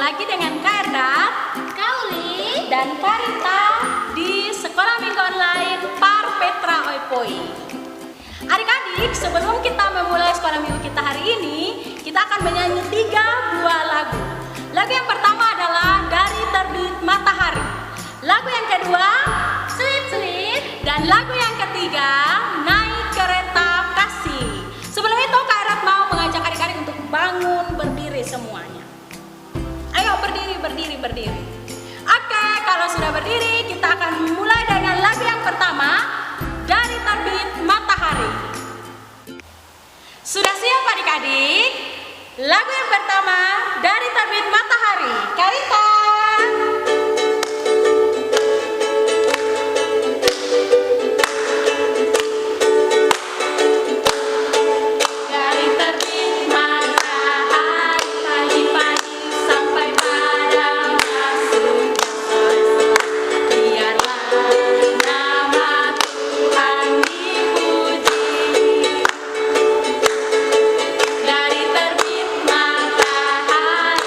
lagi dengan Kak Erda, Kauli, dan Karita di Sekolah Minggu Online Par Petra Oipoi. Adik-adik, sebelum kita memulai sekolah minggu kita hari ini, kita akan menyanyi 3 buah lagu. Lagu yang pertama adalah Dari Terbit Matahari. Lagu yang kedua, Selip-selip, dan lagu yang ketiga, Naik Kereta Kasih. Sebelum itu Kak Erat mau mengajak adik-adik untuk bangun berdiri semuanya. Ayo berdiri. Oke, kalau sudah berdiri kita akan mulai dengan lagu yang pertama, Dari Terbit Matahari. Sudah siap adik-adik? Lagu yang pertama, Dari Terbit Matahari. Karita. dari terbit matahari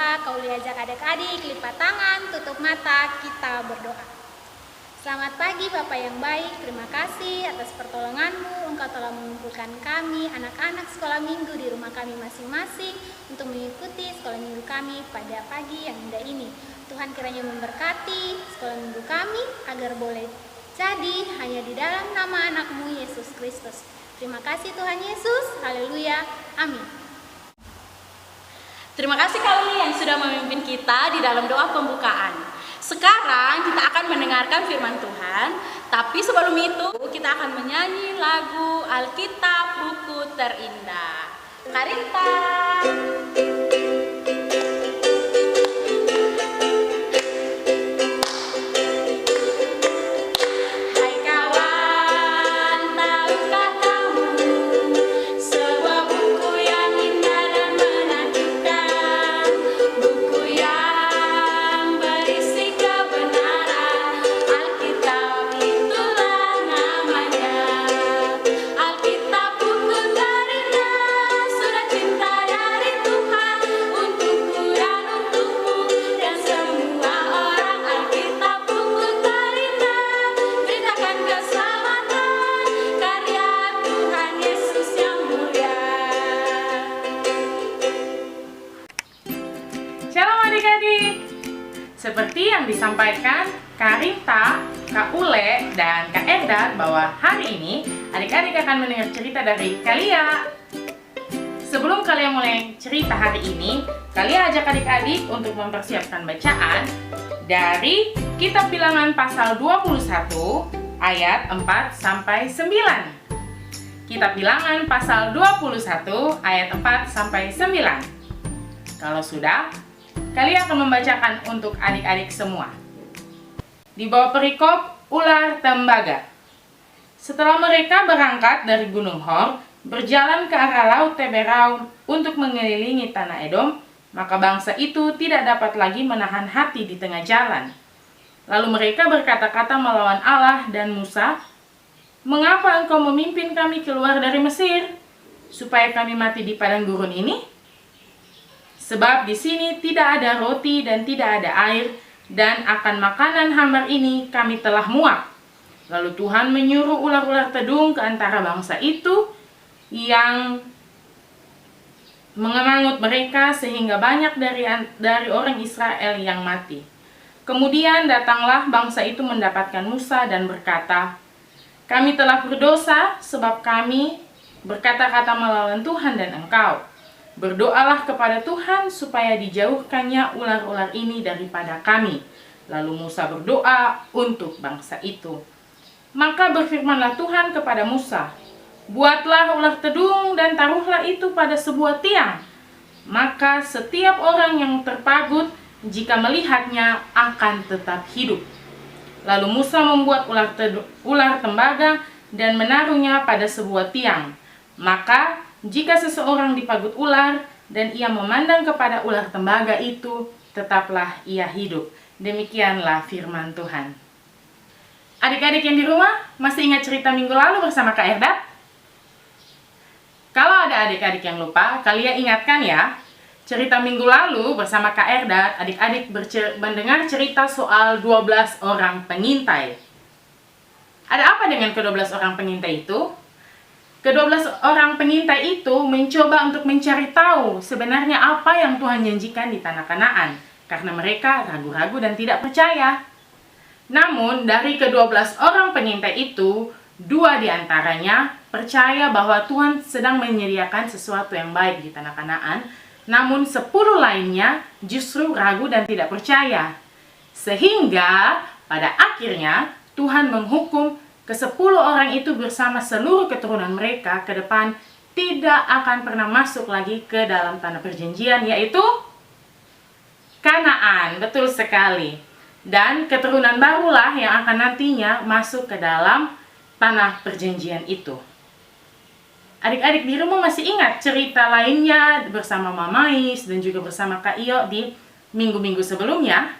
berdoa, kau ajak adik-adik, lipat tangan, tutup mata, kita berdoa. Selamat pagi Bapak yang baik, terima kasih atas pertolongan-Mu. Engkau telah mengumpulkan kami, anak-anak sekolah minggu di rumah kami masing-masing untuk mengikuti sekolah minggu kami pada pagi yang indah ini. Tuhan kiranya memberkati sekolah minggu kami agar boleh jadi hanya di dalam nama anak-Mu Yesus Kristus. Terima kasih Tuhan Yesus, haleluya, amin. Terima kasih Kak Uli yang sudah memimpin kita di dalam doa pembukaan. Sekarang kita akan mendengarkan firman Tuhan, tapi sebelum itu kita akan menyanyi lagu Alkitab Buku Terindah. Karita. Seperti yang disampaikan Kak Rita, Kak Ule, dan Kak Erda bahwa hari ini adik-adik akan mendengar cerita dari Kalia. Sebelum kalian mulai cerita hari ini, Kalia ajak adik-adik untuk mempersiapkan bacaan dari Kitab Bilangan pasal 21 ayat 4-9. Kitab Bilangan pasal 21 ayat 4-9. Kalau sudah, Kalia akan membacakan untuk adik-adik semua. Di bawah perikop ular tembaga. Setelah mereka berangkat dari Gunung Hor, berjalan ke arah Laut Teberau untuk mengelilingi tanah Edom, maka bangsa itu tidak dapat lagi menahan hati di tengah jalan. Lalu mereka berkata-kata melawan Allah dan Musa, "Mengapa engkau memimpin kami keluar dari Mesir, supaya kami mati di padang gurun ini? Sebab di sini tidak ada roti dan tidak ada air, dan akan makanan hambar ini kami telah muak." Lalu Tuhan menyuruh ular-ular tedung ke antara bangsa itu yang mengemangut mereka sehingga banyak dari orang Israel yang mati. Kemudian datanglah bangsa itu mendapatkan Musa dan berkata, "Kami telah berdosa sebab kami berkata-kata melawan Tuhan dan engkau. Berdoalah kepada Tuhan supaya dijauhkannya ular-ular ini daripada kami." Lalu Musa berdoa untuk bangsa itu. Maka berfirmanlah Tuhan kepada Musa, "Buatlah ular tedung dan taruhlah itu pada sebuah tiang. Maka setiap orang yang terpagut jika melihatnya akan tetap hidup." Lalu Musa membuat ular tembaga dan menaruhnya pada sebuah tiang. Maka jika seseorang dipagut ular dan ia memandang kepada ular tembaga itu, tetaplah ia hidup. Demikianlah firman Tuhan. Adik-adik yang di rumah, masih ingat cerita minggu lalu bersama Kak Erda? Kalau ada adik-adik yang lupa, kalian ingatkan ya. Cerita minggu lalu bersama Kak Erda, adik-adik mendengar cerita soal 12 orang pengintai. Ada apa dengan ke-12 orang pengintai itu? Ke-12 orang pengintai itu mencoba untuk mencari tahu sebenarnya apa yang Tuhan janjikan di tanah Kanaan, karena mereka ragu-ragu dan tidak percaya. Namun dari ke-12 orang pengintai itu, 2 diantaranya percaya bahwa Tuhan sedang menyediakan sesuatu yang baik di tanah Kanaan, namun 10 lainnya justru ragu dan tidak percaya. Sehingga pada akhirnya Tuhan menghukum ke-10 orang itu bersama seluruh keturunan mereka ke depan tidak akan pernah masuk lagi ke dalam tanah perjanjian, yaitu Kanaan. Betul sekali. Dan keturunan barulah yang akan nantinya masuk ke dalam tanah perjanjian itu. Adik-adik di rumah masih ingat cerita lainnya bersama Mamais dan juga bersama Kak Iyo di minggu-minggu sebelumnya?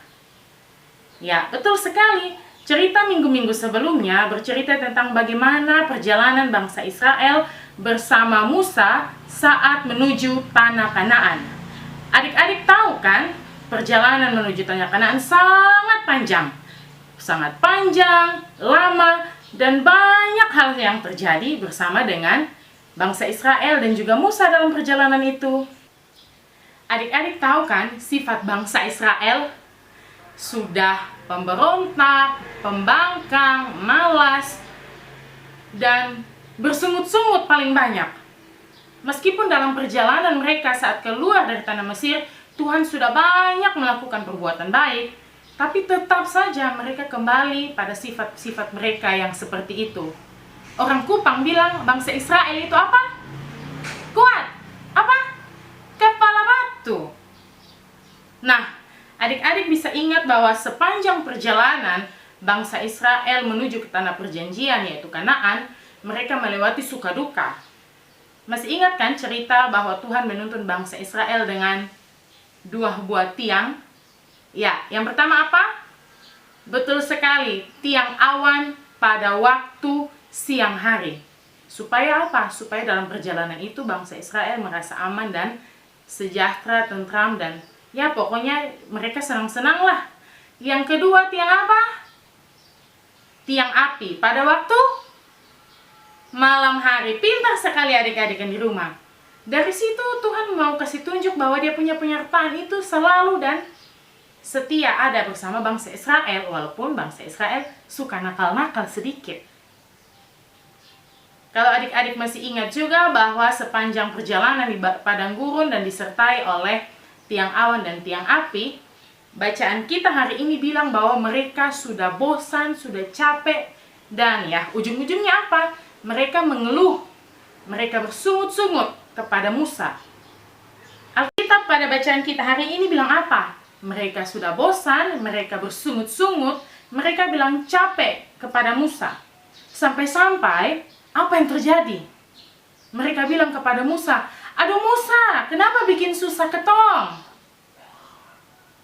Ya, betul sekali. Cerita minggu-minggu sebelumnya bercerita tentang bagaimana perjalanan bangsa Israel bersama Musa saat menuju tanah Kanaan. Adik-adik tahu kan, perjalanan menuju tanah Kanaan sangat panjang, lama, dan banyak hal yang terjadi bersama dengan bangsa Israel dan juga Musa dalam perjalanan itu. Adik-adik tahu kan, sifat bangsa Israel sudah pemberontak, pembangkang, malas, dan bersungut-sungut paling banyak. Meskipun dalam perjalanan mereka saat keluar dari tanah Mesir, Tuhan sudah banyak melakukan perbuatan baik, tapi tetap saja mereka kembali pada sifat-sifat mereka yang seperti itu. Orang Kupang bilang bangsa Israel itu apa? Kuat. Apa? Kepala batu. Nah, adik-adik bisa ingat bahwa sepanjang perjalanan bangsa Israel menuju ke tanah perjanjian, yaitu Kanaan, mereka melewati suka duka. Masih ingat kan cerita bahwa Tuhan menuntun bangsa Israel dengan 2 buah tiang? Ya, yang pertama apa? Betul sekali, tiang awan pada waktu siang hari. Supaya apa? Supaya dalam perjalanan itu bangsa Israel merasa aman dan sejahtera, tentram, dan ya pokoknya mereka senang-senang lah. Yang kedua, tiang apa? Tiang api pada waktu malam hari. Pintar sekali adik-adik yang di rumah. Dari situ Tuhan mau kasih tunjuk bahwa dia punya penyertaan itu selalu dan setia ada bersama bangsa Israel, walaupun bangsa Israel suka nakal-nakal sedikit. Kalau adik-adik masih ingat juga bahwa sepanjang perjalanan di padang gurun dan disertai oleh tiang awan dan tiang api, bacaan kita hari ini bilang bahwa mereka sudah bosan, sudah capek, dan ya ujung-ujungnya apa? Mereka mengeluh, mereka bersungut-sungut kepada Musa. Alkitab pada bacaan kita hari ini bilang apa? Mereka sudah bosan, mereka bersungut-sungut, mereka bilang capek kepada Musa. Sampai-sampai, apa yang terjadi? Mereka bilang kepada Musa, "Aduh Musa, kenapa bikin susah ketong?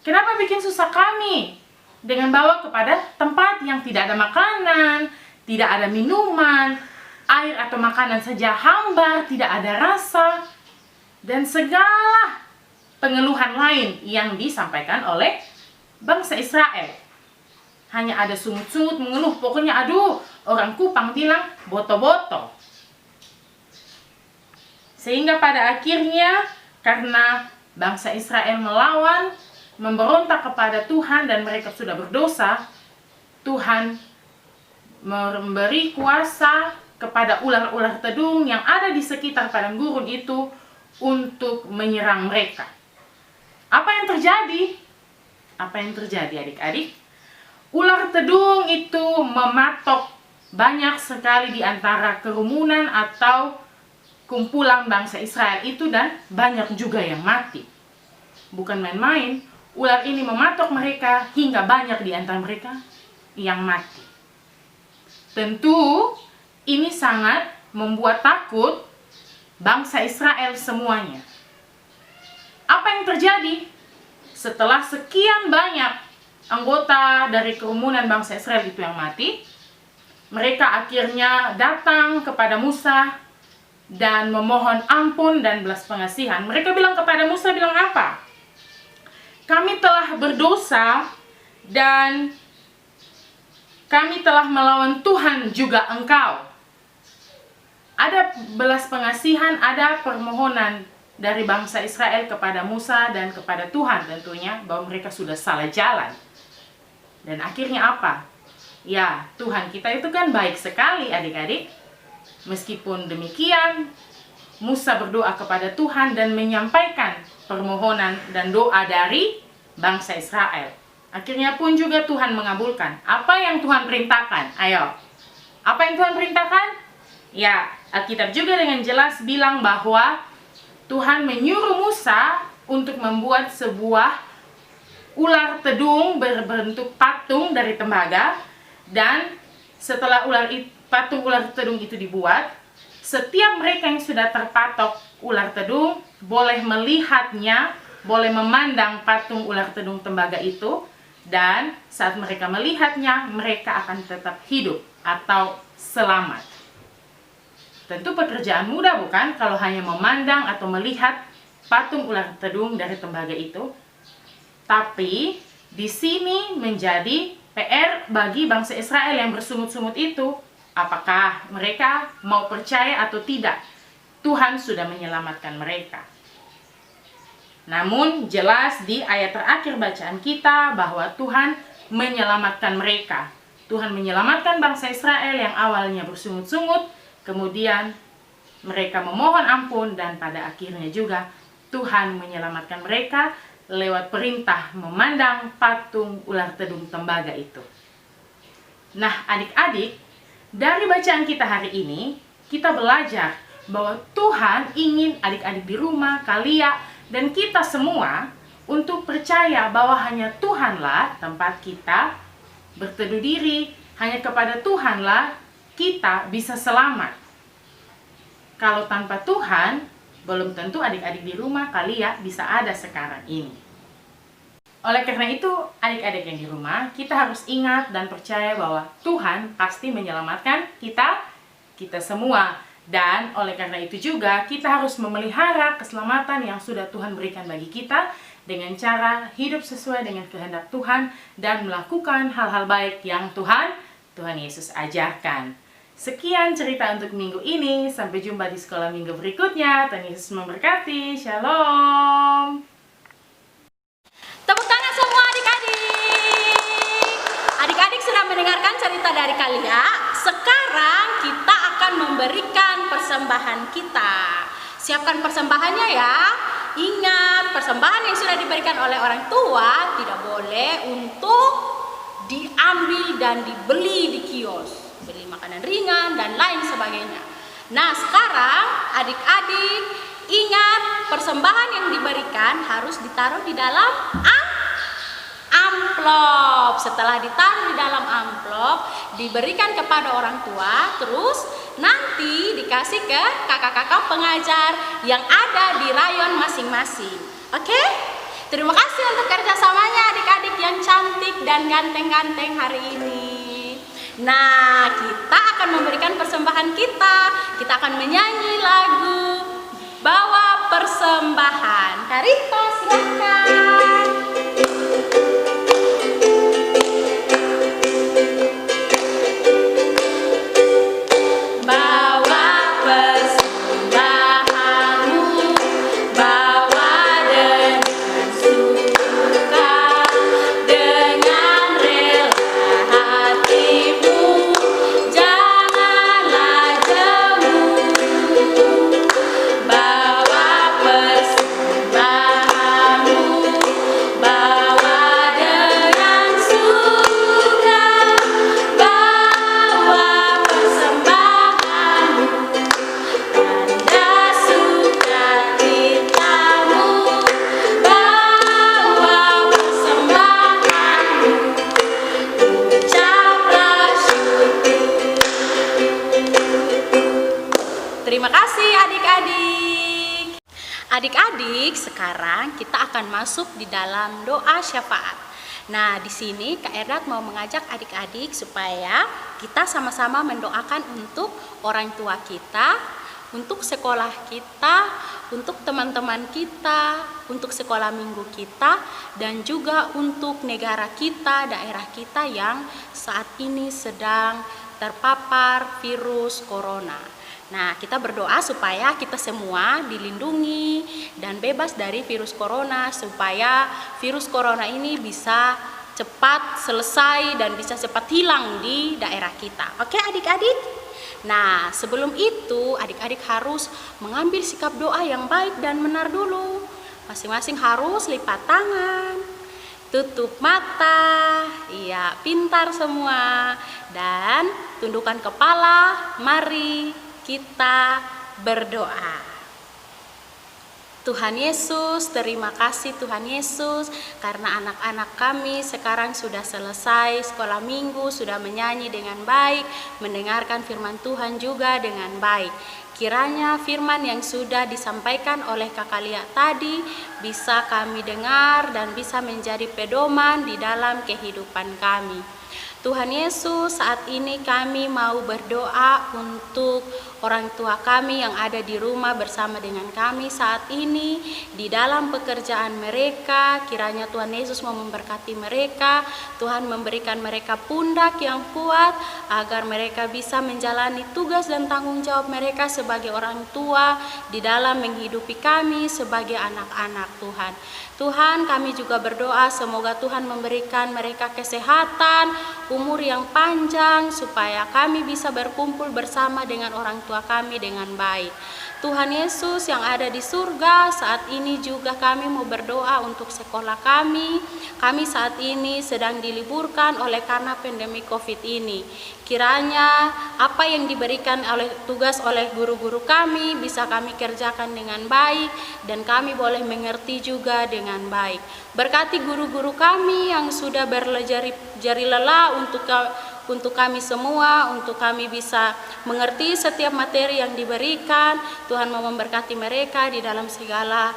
Kenapa bikin susah kami? Dengan bawa kepada tempat yang tidak ada makanan, tidak ada minuman, air atau makanan saja hambar, tidak ada rasa, dan segala pengeluhan lain yang disampaikan oleh bangsa Israel. Hanya ada sungut-sungut mengeluh, pokoknya aduh, orang Kupang bilang boto-boto. Sehingga pada akhirnya karena bangsa Israel melawan, memberontak kepada Tuhan dan mereka sudah berdosa, Tuhan memberi kuasa kepada ular-ular tedung yang ada di sekitar padang gurun itu untuk menyerang mereka. Apa yang terjadi? Apa yang terjadi adik-adik? Ular tedung itu mematok banyak sekali di antara kerumunan atau kumpulan bangsa Israel itu dan banyak juga yang mati. Bukan main-main, ular ini mematok mereka hingga banyak di antara mereka yang mati. Tentu ini sangat membuat takut bangsa Israel semuanya. Apa yang terjadi? Setelah sekian banyak anggota dari kerumunan bangsa Israel itu yang mati, mereka akhirnya datang kepada Musa dan memohon ampun dan belas pengasihan. Mereka bilang kepada Musa, bilang apa? Kami telah berdosa dan kami telah melawan Tuhan juga engkau. Ada belas pengasihan, ada permohonan dari bangsa Israel kepada Musa dan kepada Tuhan tentunya bahwa mereka sudah salah jalan. Dan akhirnya apa? Ya, Tuhan kita itu kan baik sekali adik-adik. Meskipun demikian, Musa berdoa kepada Tuhan dan menyampaikan permohonan dan doa dari bangsa Israel. Akhirnya pun juga Tuhan mengabulkan. Apa yang Tuhan perintahkan? Ayo. Apa yang Tuhan perintahkan? Ya, Alkitab juga dengan jelas bilang bahwa Tuhan menyuruh Musa untuk membuat sebuah ular tedung berbentuk patung dari tembaga. Dan setelah patung ular tedung itu dibuat, setiap mereka yang sudah terpatok ular tedung boleh melihatnya, boleh memandang patung ular tedung tembaga itu. Dan saat mereka melihatnya, mereka akan tetap hidup atau selamat. Tentu pekerjaan mudah bukan kalau hanya memandang atau melihat patung ular tedung dari tembaga itu. Tapi di sini menjadi PR bagi bangsa Israel yang bersungut-sungut itu, apakah mereka mau percaya atau tidak Tuhan sudah menyelamatkan mereka. Namun jelas di ayat terakhir bacaan kita bahwa Tuhan menyelamatkan mereka. Tuhan menyelamatkan bangsa Israel yang awalnya bersungut-sungut, kemudian mereka memohon ampun, dan pada akhirnya juga Tuhan menyelamatkan mereka lewat perintah memandang patung ular tedung tembaga itu. Nah, adik-adik, dari bacaan kita hari ini, kita belajar bahwa Tuhan ingin adik-adik di rumah, kalian, dan kita semua untuk percaya bahwa hanya Tuhanlah tempat kita berteduh diri, hanya kepada Tuhanlah kita bisa selamat. Kalau tanpa Tuhan, belum tentu adik-adik di rumah kalian bisa ada sekarang ini. Oleh karena itu, adik-adik yang di rumah, kita harus ingat dan percaya bahwa Tuhan pasti menyelamatkan kita semua. Dan oleh karena itu juga, kita harus memelihara keselamatan yang sudah Tuhan berikan bagi kita dengan cara hidup sesuai dengan kehendak Tuhan dan melakukan hal-hal baik yang Tuhan Yesus ajarkan. Sekian cerita untuk minggu ini. Sampai jumpa di sekolah minggu berikutnya. Tuhan Yesus memberkati. Shalom. Tepuk tangan semua adik-adik. Adik-adik sudah mendengarkan cerita dari Kalia. Sekarang kita akan memberikan persembahan kita. Siapkan persembahannya ya. Ingat, persembahan yang sudah diberikan oleh orang tua tidak boleh untuk diambil dan dibeli di kios. Beli makanan ringan dan lain sebagainya. Nah, sekarang adik-adik ingat, persembahan yang diberikan harus ditaruh di dalam amplop. Setelah ditaruh di dalam amplop, diberikan kepada orang tua, terus nanti dikasih ke kakak-kakak pengajar yang ada di rayon masing-masing. Oke? Terima kasih untuk kerjasamanya adik-adik yang cantik dan ganteng-ganteng hari ini. Nah, kita akan memberikan persembahan kita. Kita akan menyanyi lagu Bawa Persembahan. Karito, silakan. Terima kasih adik-adik. Adik-adik, sekarang kita akan masuk di dalam doa syafaat. Nah, di sini Kak Erdat mau mengajak adik-adik supaya kita sama-sama mendoakan untuk orang tua kita, untuk sekolah kita, untuk teman-teman kita, untuk sekolah minggu kita, dan juga untuk negara kita, daerah kita yang saat ini sedang terpapar virus corona. Nah, kita berdoa supaya kita semua dilindungi dan bebas dari virus corona, supaya virus corona ini bisa cepat selesai dan bisa cepat hilang di daerah kita. Oke adik-adik? Nah, sebelum itu adik-adik harus mengambil sikap doa yang baik dan benar dulu. Masing-masing harus lipat tangan, tutup mata, iya pintar semua, dan tundukkan kepala. Mari kita berdoa. Tuhan Yesus, terima kasih Tuhan Yesus, karena anak-anak kami sekarang sudah selesai sekolah minggu, sudah menyanyi dengan baik, mendengarkan firman Tuhan juga dengan baik. Kiranya firman yang sudah disampaikan oleh Kakak Lia tadi bisa kami dengar dan bisa menjadi pedoman di dalam kehidupan kami. Tuhan Yesus, saat ini kami mau berdoa untuk orang tua kami yang ada di rumah bersama dengan kami saat ini di dalam pekerjaan mereka. Kiranya Tuhan Yesus mau memberkati mereka, Tuhan memberikan mereka pundak yang kuat agar mereka bisa menjalani tugas dan tanggung jawab mereka sebagai orang tua di dalam menghidupi kami sebagai anak-anak Tuhan. Tuhan, kami juga berdoa semoga Tuhan memberikan mereka kesehatan, umur yang panjang, supaya kami bisa berkumpul bersama dengan orang tua kami dengan baik. Tuhan Yesus yang ada di surga, saat ini juga kami mau berdoa untuk sekolah kami. Kami saat ini sedang diliburkan oleh karena pandemi COVID ini. Kiranya apa yang diberikan tugas oleh guru-guru kami bisa kami kerjakan dengan baik dan kami boleh mengerti juga dengan baik. Berkati guru-guru kami yang sudah berjari lelah untuk kami semua, untuk kami bisa mengerti setiap materi yang diberikan. Tuhan mau memberkati mereka di dalam segala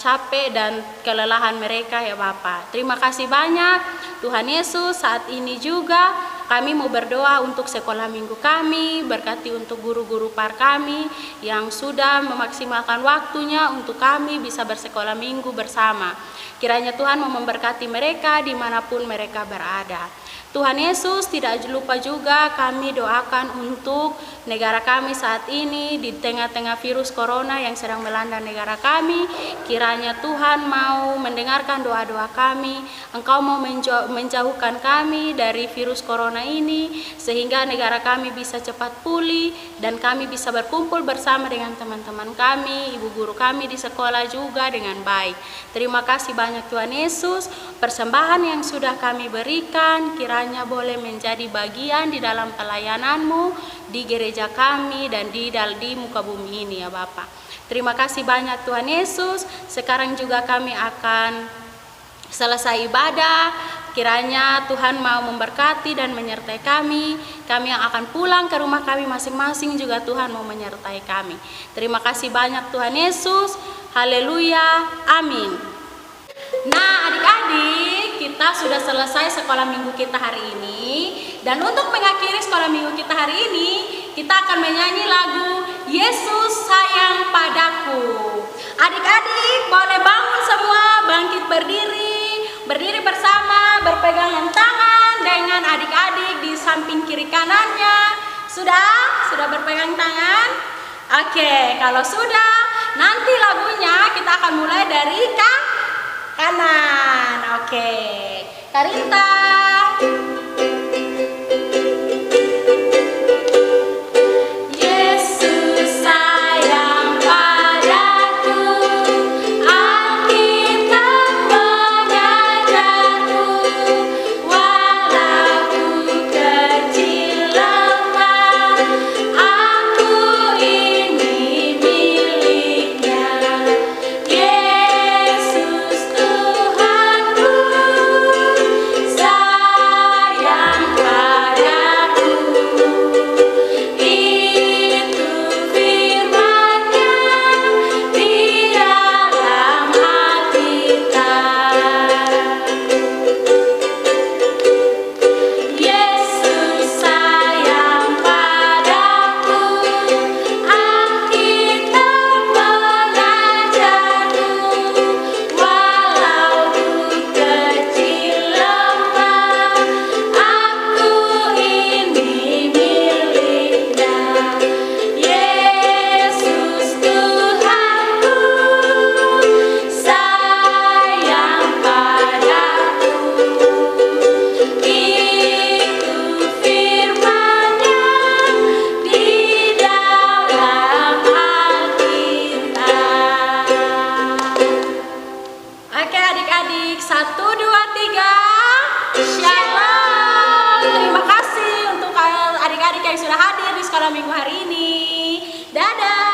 capek dan kelelahan mereka ya Bapa. Terima kasih banyak Tuhan Yesus. Saat ini juga kami mau berdoa untuk sekolah minggu kami, berkati untuk guru-guru par kami yang sudah memaksimalkan waktunya untuk kami bisa bersekolah minggu bersama. Kiranya Tuhan mau memberkati mereka dimanapun mereka berada. Tuhan Yesus, tidak lupa juga kami doakan untuk negara kami saat ini di tengah-tengah virus corona yang sedang melanda negara kami. Kiranya Tuhan mau mendengarkan doa-doa kami, Engkau mau menjauhkan kami dari virus corona ini sehingga negara kami bisa cepat pulih dan kami bisa berkumpul bersama dengan teman-teman kami, ibu guru kami di sekolah juga dengan baik. Terima kasih banyak Tuhan Yesus, persembahan yang sudah kami berikan kiranya boleh menjadi bagian di dalam pelayanan-Mu di gereja kami dan di muka bumi ini ya Bapak. Terima kasih banyak Tuhan Yesus. Sekarang juga kami akan selesai ibadah. Kiranya Tuhan mau memberkati dan menyertai kami. Kami yang akan pulang ke rumah kami masing-masing juga Tuhan mau menyertai kami. Terima kasih banyak Tuhan Yesus. Haleluya. Amin. Nah adik-adik, kita sudah selesai sekolah minggu kita hari ini. Dan untuk mengakhiri sekolah minggu kita hari ini, kita akan menyanyi lagu Yesus Sayang Padaku. Adik-adik boleh bangun semua, bangkit berdiri bersama, berpegangan tangan dengan adik-adik di samping kiri kanannya. Sudah berpegang tangan? Oke, kalau sudah, nanti lagunya kita akan mulai dari kanan. Oke, Karita. Minggu hari ini. Dadah.